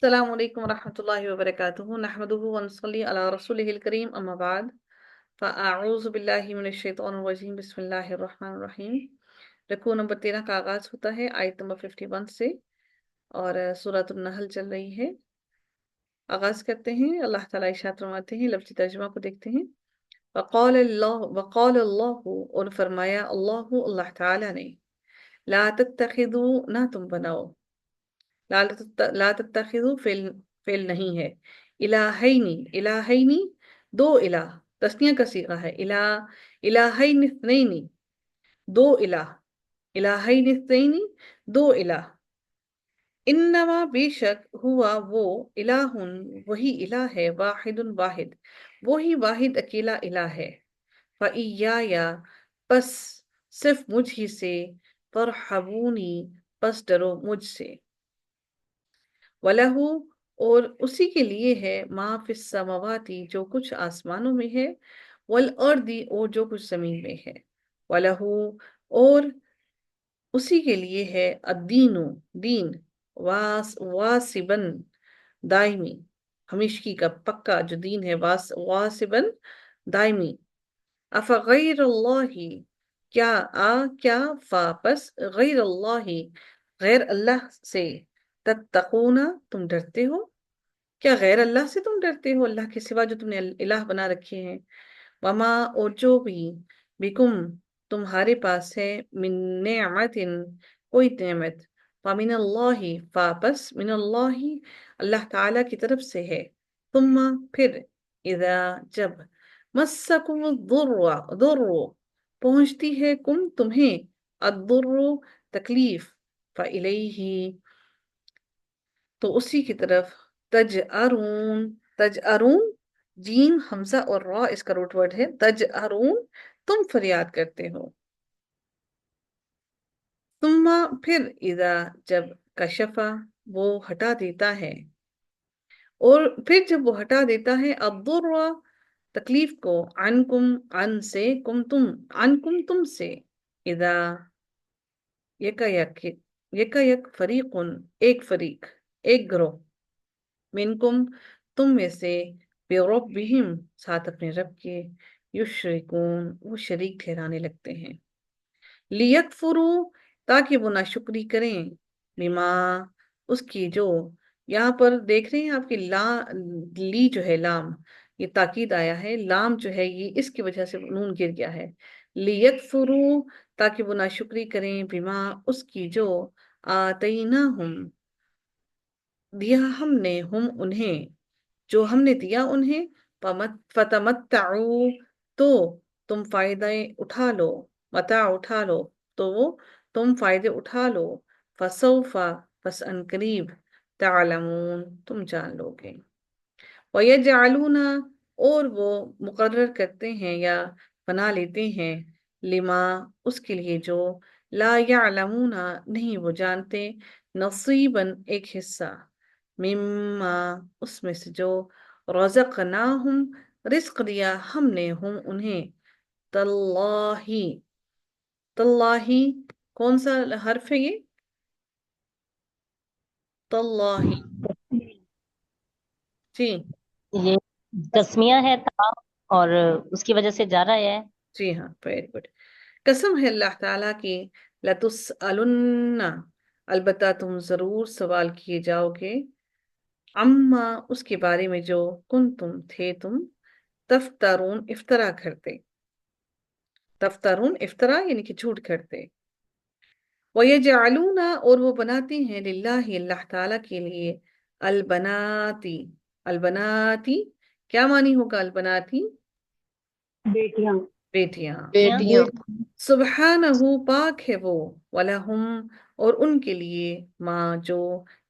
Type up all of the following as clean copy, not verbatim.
السلام علیکم ورحمۃ اللہ وبرکاتہ نحمده ونصلی علی رسولہ الکریم اما بعد فاعوذ باللہ من الشیطان الرجیم بسم اللہ الرحمن الرحیم۔ رکوع نمبر 13 کا آغاز ہوتا ہے آیت نمبر 51 سے، اور سورۃ النحل چل رہی ہے۔ آغاز کرتے ہیں، اللہ تعالیٰ ارشاد فرماتے ہیں، لفظی ترجمہ کو دیکھتے ہیں۔ وقال اللہ اور فرمایا اللہ تعالیٰ نے، لا تتخذوا نہ تم بناؤ، لا تتخذوا فعل نہیں ہے، الہینی دو الہ، تسنیہ کا صیغہ ہے، الہین اثنین، دو الہ، الہین اثنین دو الہ، انما بے شک ہوا وہ الہ وہی الہ ہے، واحد واحد وہی واحد اکیلا الہ ہے، فَإِيَّايَ پس صرف مجھ ہی سے، فَارْحَبُونِی پس ڈرو مجھ سے، وَلَہُ اور اسی کے لیے ہے، ما فی السماواتی جو کچھ آسمانوں میں ہے، والارض اور جو کچھ زمین میں ہے، وَلَہُ اور اسی کے لیے ہے، الدین دین، واسبن دائمی، ہمیشگی کا پکا جو دین ہے، واسبن دائمی، افغیر اللہ کیا فاپس غیر اللہ غیر اللہ سے، تتقون تم ڈرتے ہو، کیا غیر اللہ سے تم ڈرتے ہو، اللہ کے سوا جو تم نے الہ بنا رکھے ہیں، وما اور جو بھی بکم تمہارے پاس ہے، من نعمت کوئی نعمت، فمن اللہ فاپس من اللہ اللہ تعالی کی طرف سے ہے، ثم پھر اذا جب مسکم الضر پہنچتی ہے کم تمہیں، الضر تکلیف، فإلیہ تو اسی کی طرف، تجأرون جیم حمزہ اور را اس کا روٹ ورڈ ہے، تجأرون تم فریاد کرتے ہو، ثم پھر اذا جب کشفا وہ ہٹا دیتا ہے، اور پھر جب وہ ہٹا دیتا ہے، الضر تکلیف کو، عنکم عن سے، عنکم تم سے، اذا یک فریقن ایک فریق، ایک گروہ، منکم تم میں سے، بربہم ساتھ اپنے رب کے، یشرکون وہ شریک ٹھہرانے لگتے ہیں، لیکفروا تاکہ وہ ناشکری کریں، بما اس کی جو، یہاں پر دیکھ رہے ہیں آپ کی لی جو ہے لام، یہ تاکید آیا ہے، لام جو ہے یہ اس کی وجہ سے نون گر گیا ہے، لیکفروا تاکہ وہ ناشکری کریں، بما اس کی جو، آتیناہم دیا ہم نے، ہم انہیں جو ہم نے دیا انہیں، فتمتعوا تو تم فائدے اٹھا لو، متاع اٹھا لو تو تم فائدے اٹھا لو، فسوف پس ان قریب، تعلمون تم جان لو گے، وَيَجْعَلُونَ اور وہ مقرر کرتے ہیں یا بنا لیتے ہیں، لما اس کے لیے جو، لا يعلمون نہیں وہ جانتے، نصیباً ایک حصہ، مما اس میں سے جو، رزقناہم رزق دیا ہم نے ہم انہیں، تاللہ تاللہ کون سا حرف ہے یہ، تاللہ جی یہ تسمیہ ہے تا، اور اس کی وجہ سے جا رہا ہے۔ جی ہاں، ویری گڈ، قسم ہے اللہ تعالیٰ کی، لَتُسْأَلُنَّ البتہ تم ضرور سوال کیے جاؤ گے، عما اس کے بارے میں جو، کنتم تھے تم، تفترون افطرا کرتے، تفترون افطرا یعنی کہ جھوٹ کرتے، وَيَجْعَلُونَ اور وہ بناتے ہیں، للہ اللہ تعالیٰ کے لیے، البناتی البناتی کیا معنی ہوگا البناتی، بیٹیاں بیٹیاں، بیٹیاں سبحانہ پاک ہے وہ، وَلَهُمْ اور ان کے لیے، ماں جو،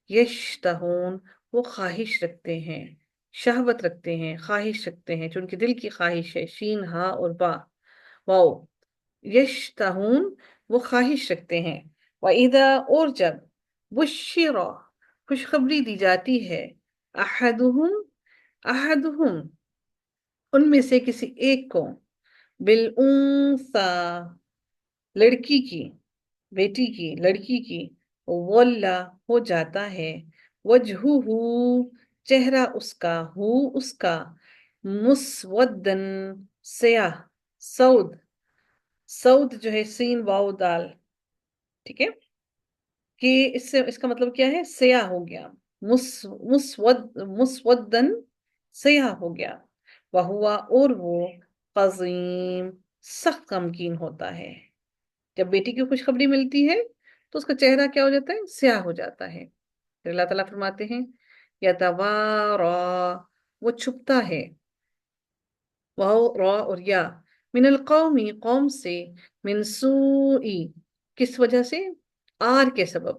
یشتہون وہ خواہش رکھتے ہیں، شہوت رکھتے ہیں، خواہش رکھتے ہیں، جو ان کے دل کی خواہش ہے، شین ہا اور با، واو، یشتہون وہ خواہش رکھتے ہیں، وَإِذَا اور جب، بُشِّرَ خوشخبری دی جاتی ہے، احدہم ان میں سے کسی ایک کو، بالانثیٰ لڑکی کی، بیٹی کی، لڑکی کی، واللہ ہو جاتا ہے، وجہہ چہرہ اس کا، اس کا، مسودن سیاہ، سود، سود جو ہے سین واو دال، ٹھیک ہے، کہ اس کا مطلب کیا ہے؟ سیاہ ہو گیا، مسودن سیاہ ہو گیا، وہوا اور وہ قزیم سخت غمگین ہوتا ہے۔ جب بیٹی کی خوشخبری ملتی ہے تو اس کا چہرہ کیا ہو جاتا ہے؟ سیاہ ہو جاتا ہے۔ پھر اللہ تعالیٰ فرماتے ہیں یتوارا وہ چھپتا ہے، واو را اور یا، من القومی قوم سے، من سوئی کس وجہ سے؟ آر کے سبب،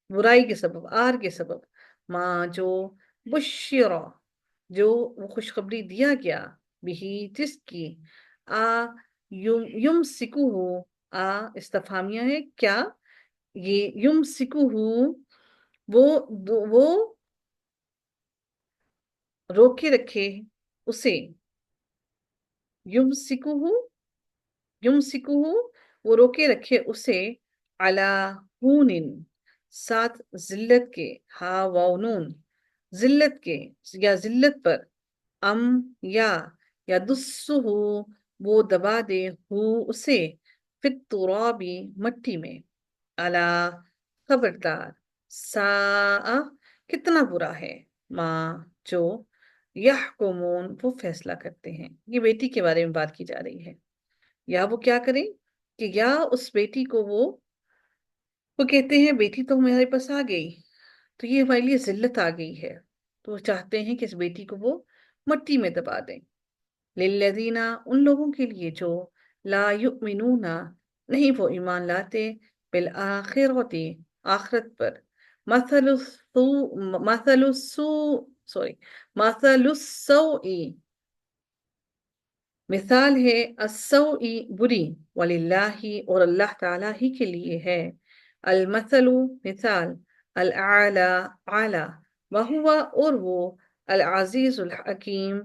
برائی کے سبب، آر کے سبب، ماں جو، بشرا جو وہ خوشخبری دیا گیا، بھی جس کی، آ یم سکو ہو، آ استفہامیہ ہے کیا، یہ یم سکو ہو وہ روکے رکھے اسے، یم سکو ہو، وہ روکے رکھے اسے، علی ہون ساتھ ذلت کے، ہا واو نون، ذلت کے یا ذلت پر، ام یا دسہ وہ دبا دے ہو اسے، فی الترابی مٹی میں، علی خبردار، ساء کتنا برا ہے، ماں جو، یحکمون وہ فیصلہ کرتے ہیں۔ یہ بیٹی کے بارے میں بات کی جا رہی ہے، یا وہ کیا کریں کہ یا اس بیٹی کو وہ کہتے ہیں بیٹی تو ہمارے پاس آ گئی تو یہ ہمارے لیے ذلت آ گئی ہے، تو وہ چاہتے ہیں کہ اس بیٹی کو وہ مٹی میں دبا دیں۔ للذین ان لوگوں کے لیے جو، لا یؤمنون نہیں وہ ایمان لاتے، بالآخرۃ آخرت پر، مثل السوء مثال ہے، السوء بری، وللہ اور اللہ تعالیٰ ہی کے لیے ہے، المثل مثال، الاعلی اعلی، وہو اور وہ، العزیز الحکیم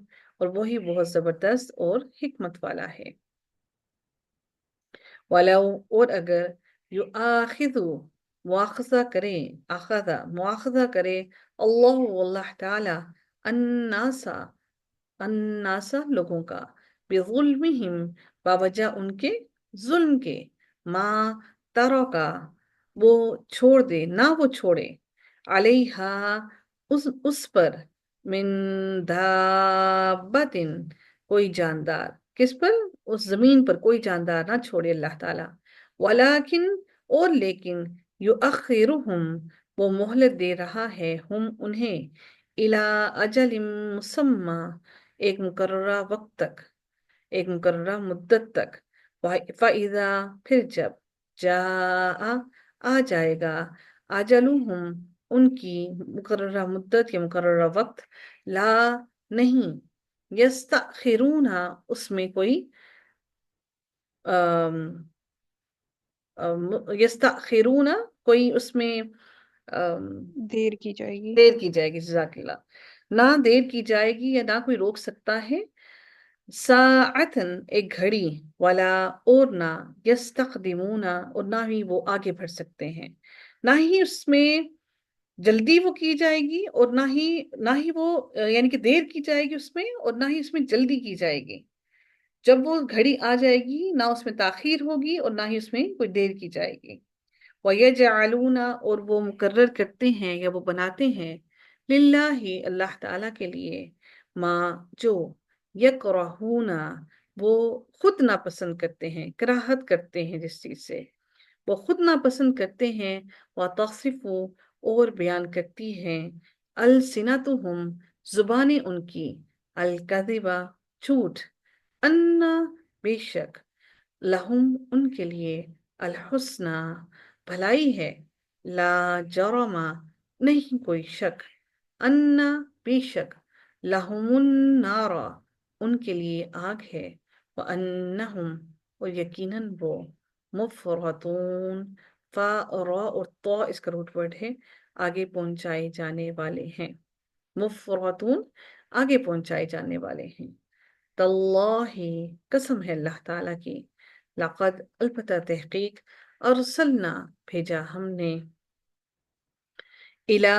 اور وہی بہت زبردست اور حکمت والا ہے۔ ولو اور اگر، یؤاخذ مواخذہ کرے، مواخذہ کرے، اللہ تعالی، الناس لوگوں کا، بظلمہم باوجہ ان کے ظلم کے، ما ترکا وہ چھوڑ دے، نہ وہ چھوڑے، علیہا اس پر، من دابت کوئی جاندار، کس پر؟ اس زمین پر کوئی جاندار نہ چھوڑے اللہ تعالیٰ، ولیکن اور لیکن، یؤخرہم وہ مہلت دے رہا ہے، ہم انہیں، الی اجل مسمى ایک مقررہ وقت تک، ایک مقررہ مدت تک، فَإِذَا پھر جب، جاء آ جائے گا، اجلہم ان کی مقررہ مدت یا مقررہ وقت، لا نہیں، یستأخرون اس میں کوئی یستأخرون کوئی اس میں دیر کی جائے گی۔ دیر کی جائے گی، جزاک اللہ، نہ دیر کی جائے گی یا نہ کوئی روک سکتا ہے، ساعتن ایک گھڑی، ولا اور نہ، یستقدمون اور نہ ہی وہ آگے بڑھ سکتے ہیں، نہ ہی اس میں جلدی وہ کی جائے گی اور نہ ہی وہ یعنی کہ دیر کی جائے گی اس میں، اور نہ ہی اس میں جلدی کی جائے گی۔ جب وہ گھڑی آ جائے گی نہ اس میں تاخیر ہوگی اور نہ ہی اس میں کوئی دیر کی جائے گی۔ وَيَجْعَلُونَ اور وہ مقرر کرتے ہیں یا وہ بناتے ہیں، للہ اللہ تعالیٰ کے لیے، ما جو، یکرہون وہ خود ناپسند کرتے ہیں، کراہت کرتے ہیں جس چیز سے وہ خود ناپسند کرتے ہیں، وَتَصِفُ اور بیان کرتی ہیں، السنتہم زبانیں ان کی، الکذب جھوٹ، ان بے شک، لہم ان کے لیے، الحسنہ بھلائی ہے، لا جرم نہیں کوئی شک، ان بے شک، لہم النار ان کے لیے آگ ہے، وانہم اور یقیناً وہ، مفرطون فا اور را اور طا اس کا روٹ ورڈ ہے، آگے پہنچائے جانے والے ہیں، مفرطون آگے پہنچائے جانے والے ہیں، تاللہ قسم ہے اللہ تعالیٰ کی، لقد البتہ تحقیق، ارسلنا بھیجا ہم نے، الا